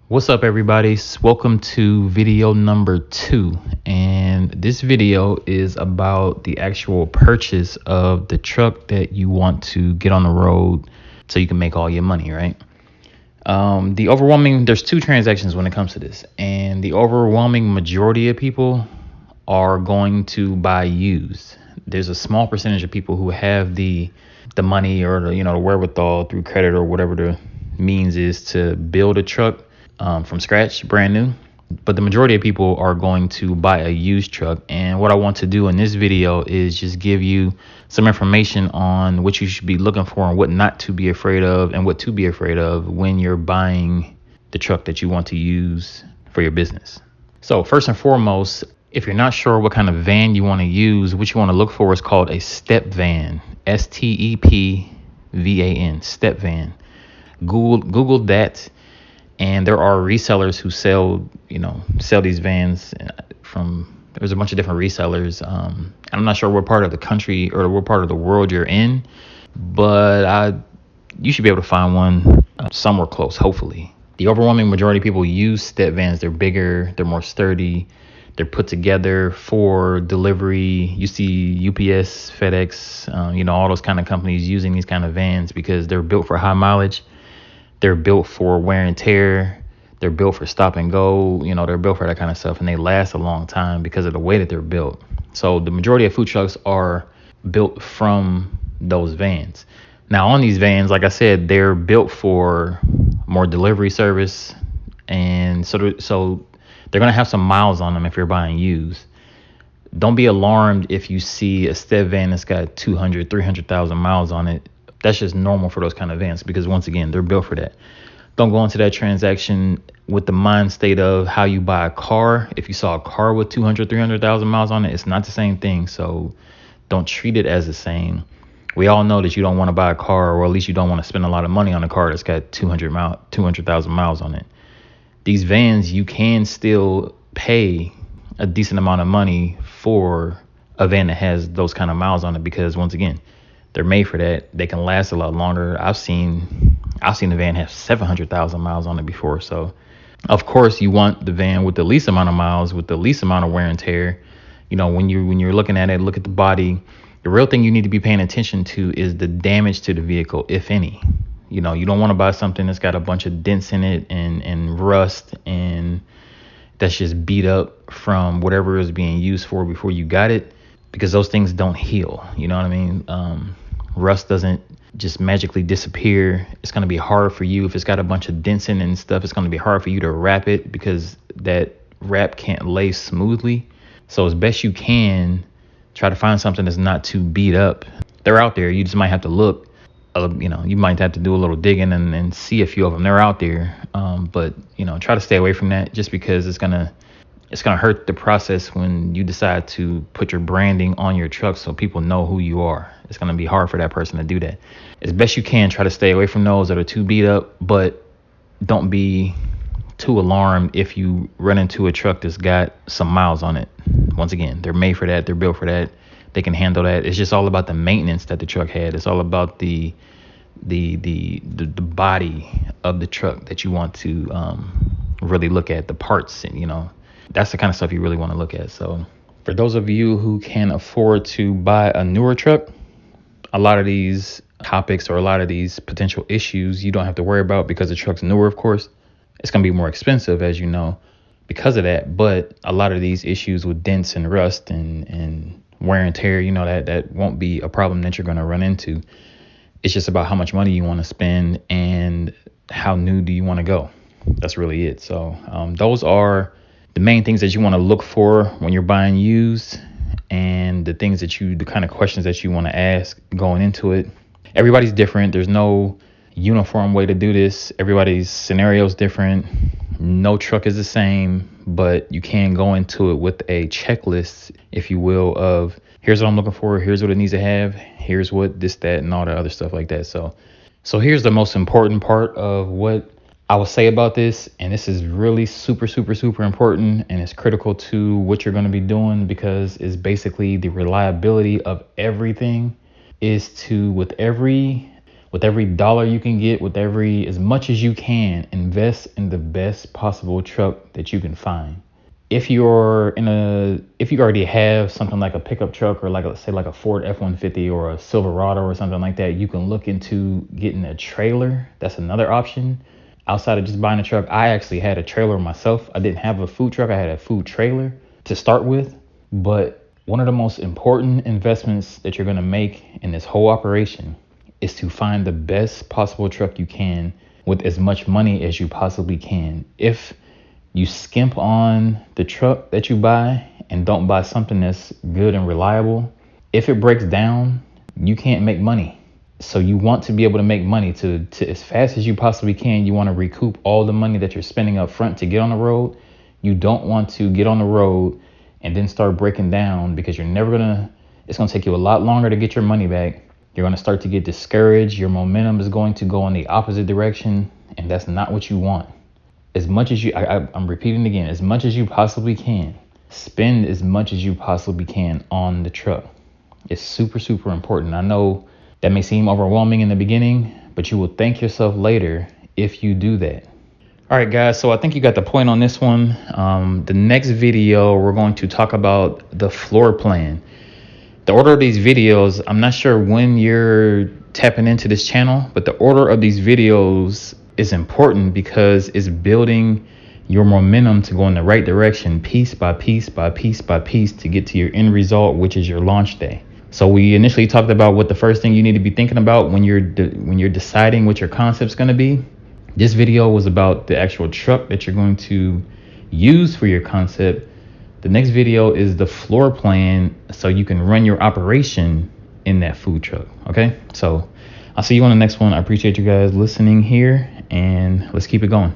What's up, everybody? Welcome to video number 2. And this video is about the actual purchase of the truck that you want to get on the road so you can make all your money, right? There's two transactions when it comes to this, and the overwhelming majority of people are going to buy used. There's a small percentage of people who have the money or the wherewithal through credit or whatever the means is to build a truck from scratch, brand new. But the majority of people are going to buy a used truck. And what I want to do in this video is just give you some information on what you should be looking for and what not to be afraid of and what to be afraid of when you're buying the truck that you want to use for your business. So first and foremost, if you're not sure what kind of van you want to use, what you want to look for is called a step van. STEPVAN, step van. Google that. And there are resellers who sell these vans there's a bunch of different resellers. I'm not sure what part of the country or what part of the world you're in, but you should be able to find one somewhere close, hopefully. The overwhelming majority of people use step vans. They're bigger, they're more sturdy, they're put together for delivery. You see UPS, FedEx, all those kind of companies using these kind of vans because they're built for high mileage. They're built for wear and tear. They're built for stop and go. They're built for that kind of stuff, and they last a long time because of the way that they're built. So the majority of food trucks are built from those vans. Now, on these vans, like I said, they're built for more delivery service, and so they're going to have some miles on them if you're buying used. Don't be alarmed if you see a step van that's got 200, 300,000 miles on it. That's just normal for those kind of vans because, once again, they're built for that. Don't go into that transaction with the mind state of how you buy a car. If you saw a car with 200, 300,000 miles on it, it's not the same thing. So don't treat it as the same. We all know that you don't want to buy a car, or at least you don't want to spend a lot of money on a car that's got 200,000 miles on it. These vans, you can still pay a decent amount of money for a van that has those kind of miles on it because, once again, they're made for that. They can last a lot longer. I've seen the van have 700,000 miles on it before. So, of course, you want the van with the least amount of miles, with the least amount of wear and tear. When you're looking at it, look at the body. The real thing you need to be paying attention to is the damage to the vehicle, if any. You don't want to buy something that's got a bunch of dents in it and rust and that's just beat up from whatever it was being used for before you got it, because those things don't heal. You know what I mean? Rust doesn't just magically disappear. It's going to be hard for you if it's got a bunch of dents in it and stuff. It's going to be hard for you to wrap it because that wrap can't lay smoothly. So as best you can, try to find something that's not too beat up. They're out there. You just might have to look. You might have to do a little digging and see a few of them. They're out there. But try to stay away from that just because it's gonna hurt the process when you decide to put your branding on your truck so people know who you are. It's going to be hard for that person to do that. As best you can, try to stay away from those that are too beat up, but don't be too alarmed if you run into a truck that's got some miles on it. Once again, they're made for that. They're built for that. They can handle that. It's just all about the maintenance that the truck had. It's all about the body of the truck that you want to really look at, the parts, and that's the kind of stuff you really want to look at. So for those of you who can afford to buy a newer truck, a lot of these topics or a lot of these potential issues you don't have to worry about because the truck's newer, of course. It's going to be more expensive, as you know, because of that. But a lot of these issues with dents and rust and wear and tear, that won't be a problem that you're going to run into. It's just about how much money you want to spend and how new do you want to go. That's really it. So those are the main things that you want to look for when you're buying used, and the kind of questions that you want to ask going into it. Everybody's different. There's no uniform way to do this. Everybody's scenario is different. No truck is the same, but you can go into it with a checklist, if you will, of here's what I'm looking for. Here's what it needs to have. Here's what this, that, and all the other stuff like that. So here's the most important part of what I will say about this, and this is really super, super, super important, and it's critical to what you're going to be doing because it's basically the reliability of everything is to, with every With every dollar you can get, with as much as you can, invest in the best possible truck that you can find. If you already have something like a pickup truck, or like, let's say like a Ford F-150 or a Silverado or something like that, you can look into getting a trailer. That's another option. Outside of just buying a truck, I actually had a trailer myself. I didn't have a food truck. I had a food trailer to start with. But one of the most important investments that you're going to make in this whole operation is to find the best possible truck you can with as much money as you possibly can. If you skimp on the truck that you buy and don't buy something that's good and reliable, if it breaks down, you can't make money. So you want to be able to make money to as fast as you possibly can. You want to recoup all the money that you're spending up front to get on the road. You don't want to get on the road and then start breaking down, because it's going to take you a lot longer to get your money back. You're going to start to get discouraged. Your momentum is going to go in the opposite direction, and that's not what you want. As much as I'm repeating again, as much as you possibly can, spend as much as you possibly can on the truck. It's super, super important. I know that may seem overwhelming in the beginning, but you will thank yourself later if you do that. All right, guys, so I think you got the point on this one. The next video, we're going to talk about the floor plan. The order of these videos, I'm not sure when you're tapping into this channel, but the order of these videos is important because it's building your momentum to go in the right direction, piece by piece by piece by piece, to get to your end result, which is your launch day. So we initially talked about what the first thing you need to be thinking about when you're deciding what your concept's going to be. This video was about the actual truck that you're going to use for your concept. The next video is the floor plan, so you can run your operation in that food truck. Okay, so I'll see you on the next one. I appreciate you guys listening here, and let's keep it going.